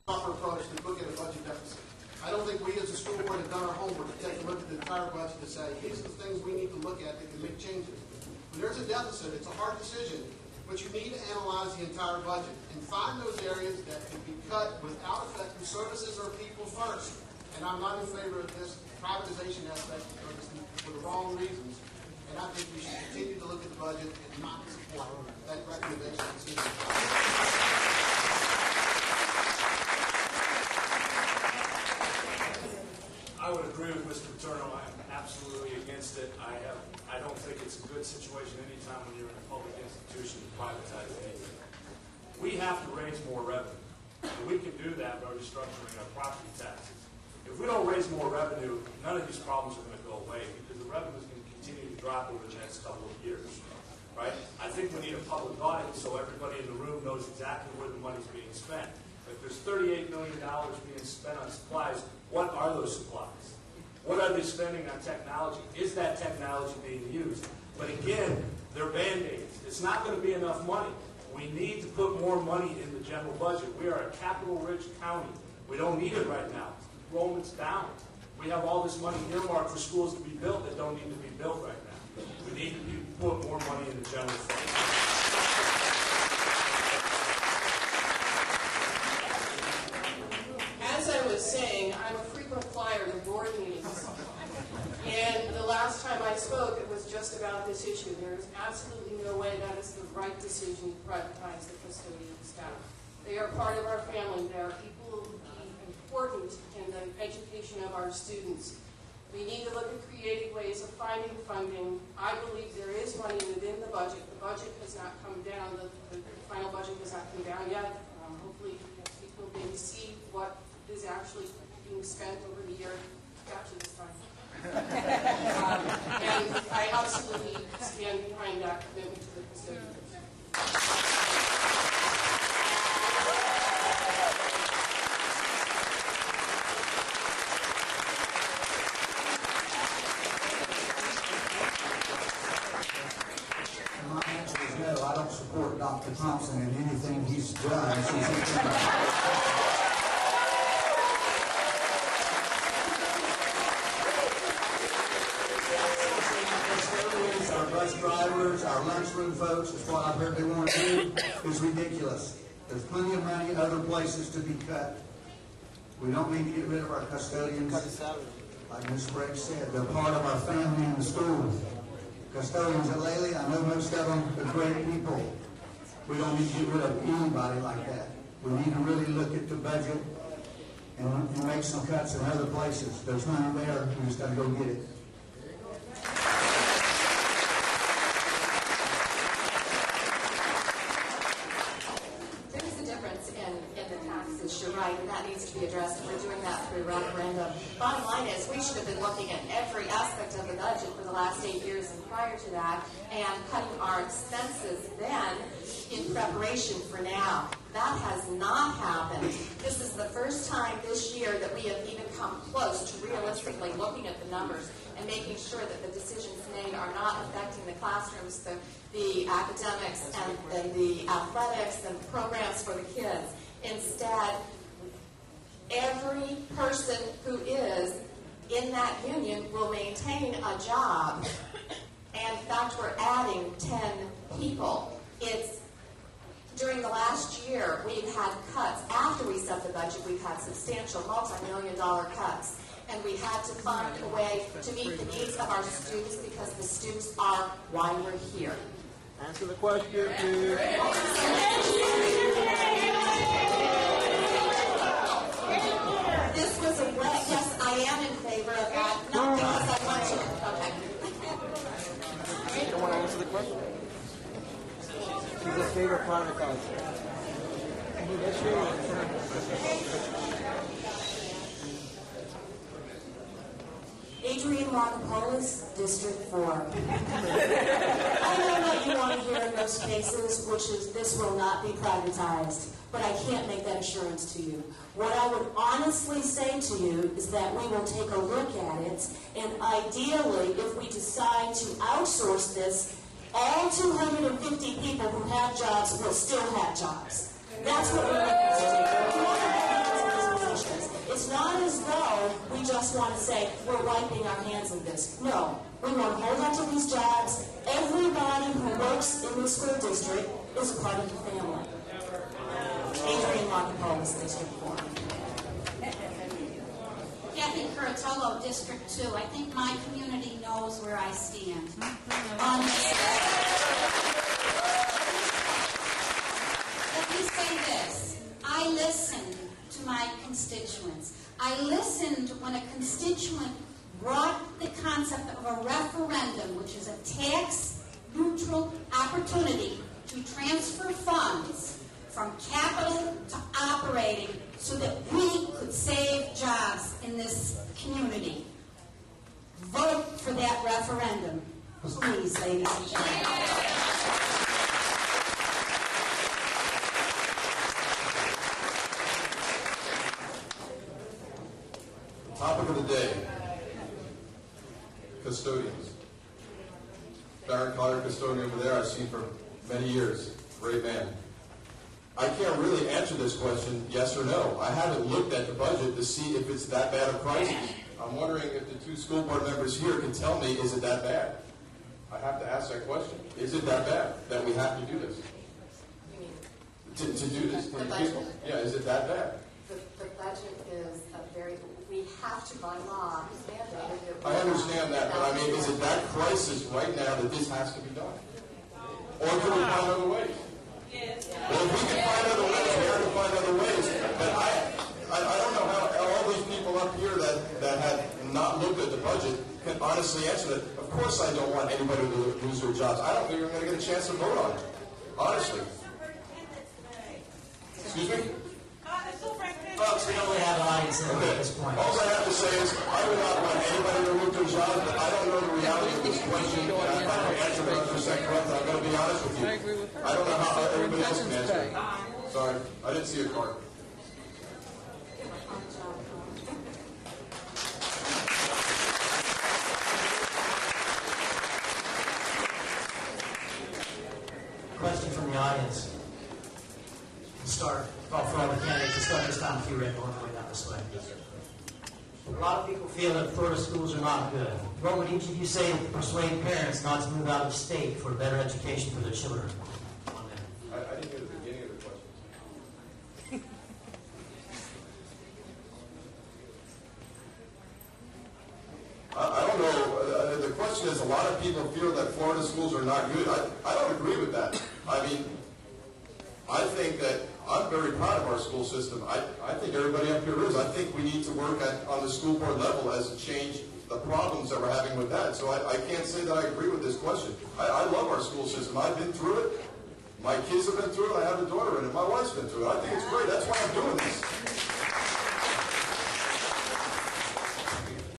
proper approach to look at a budget deficit. I don't think we as a school board have done our homework to take a look at the entire budget to say, these are the things we need to look at that can make changes. When there's a deficit, it's a hard decision, but you need to analyze the entire budget and find those areas that can be cut without affecting services or people first. And I'm not in favor of this privatization aspect for the wrong reasons. And I think we should continue to look at the budget and not support that recommendation. I would agree with Mr. Paterno. I'm absolutely against it. I don't think it's a good situation anytime when you're in a public institution to privatize anything. We have to raise more revenue. And we can do that by restructuring our property taxes. If we don't raise more revenue, none of these problems are going to go away because the revenue is going to continue to drop over the next couple of years. Right? I think we need a public audit so everybody in the room knows exactly where the money's being spent. If there's $38 million being spent on supplies, what are those supplies? What are they spending on technology? Is that technology being used? But again, they're Band-Aids. It's not going to be enough money. We need to put more money in the general budget. We are a capital-rich county. We don't need it right now. Enrollment's down. We have all this money earmarked for schools to be built that don't need to be built right now. We need to put more money in the general fund. As I was saying, I'm a frequent flyer to board meetings. And the last time I spoke, it was just about this issue. There is absolutely no way that is the right decision to privatize the custodian staff. They are part of our family. They are people who will be important in the education of our students. We need to look at creative ways of finding funding. I believe there is money within the budget. The budget has not come down. The final budget has not come down yet. Hopefully people may see what is actually being spent over the year. Gotcha this time. And I absolutely stand behind that commitment to the custodians. My answer is no. I don't support Dr. Thompson in anything he's done. Our bus drivers, our lunchroom folks, is what I've heard they want to do, is ridiculous. There's plenty of money other places to be cut. We don't need to get rid of our custodians. Like Ms. Briggs said, they're part of our family in the school. Custodians at Lely, I know most of them are great people. We don't need to get rid of anybody like that. We need to really look at the budget and make some cuts in other places. There's money there, we just got to go get it. You're right, and that needs to be addressed, and we're doing that through referendum. Bottom line is, we should have been looking at every aspect of the budget for the last 8 years and prior to that, and cutting our expenses then in preparation for now. That has not happened. This is the first time this year that we have even come close to realistically looking at the numbers and making sure that the decisions made are not affecting the classrooms, the academics, and the athletics and programs for the kids. Instead, every person who is in that union will maintain a job. And in fact, we're adding 10 people. During the last year, we've had cuts. After we set the budget, we've had substantial multi-million-dollar cuts. And we had to find a way to meet the needs of our students because the students are why we're here. Answer the question, please. This was a wet, yes, I am in favor of that. Not because I want to. Okay. You don't want to answer the question? She's a favorite privatized. Adrienne Rockapolis, District 4. I know what you want to hear in most cases, which is this will not be privatized, but I can't make that assurance to you. What I would honestly say to you is that we will take a look at it, and ideally, if we decide to outsource this, all 250 people who have jobs will still have jobs. That's what we're looking to do. just want to say we're wiping our hands of this. No, we want to hold on to these jobs. Everybody who works in the school district is a part of the family. Adrian Marcopolis, District 4. Kathy Curatolo, District 2. I think my community knows where I stand on this. Let me say this. I listened to my constituents. I listened when a constituent brought the concept of a referendum, which is a tax-neutral opportunity to transfer funds from capital to operating so that we could save jobs in this community. Vote for that referendum, please, ladies and gentlemen. Topic of the day, custodians. Baron Collier, custodian over there, I've seen for many years. Great man. I can't really answer this question, yes or no. I haven't looked at the budget to see if it's that bad a crisis. I'm wondering if the two school board members here can tell me, is it that bad? I have to ask that question. Is it that bad that we have to do this? To do this for the people? Yeah, is it that bad? The budget is a very, we have to by law mandated. I understand that, but I mean, is it that crisis right now that this has to be done? Or can we find other ways? Well, if we can find other ways, we have to find other ways. But I don't know how all these people up here that have not looked at the budget can honestly answer that. Of course I don't want anybody to lose their jobs. I don't think we're going to get a chance to vote on it. Honestly. Excuse me? Folks, we only have an audience at this point. All I have to say is I do not want anybody to lose their jobs, but I don't know the reality of this question. And I'm not going to answer it 100% correct. I'm going to be honest with you. I don't know how everybody else can answer it. Sorry, I didn't see a card. Question from the audience. Start. Call for all the candidates to start this time if you read normally not this way. A lot of people feel that Florida schools are not good. What would each of you say to persuade parents not to move out of state for a better education for their children? I didn't hear the beginning of the question. I don't know. The question is, a lot of people feel that Florida schools are not good. I don't agree with that. I mean, I think that I'm very proud of our school system. I think everybody up here is. I think we need to work on the school board level as to change the problems that we're having with that. So I can't say that I agree with this question. I love our school system. I've been through it. My kids have been through it. I have a daughter in it. My wife's been through it. I think it's great. That's why I'm doing this.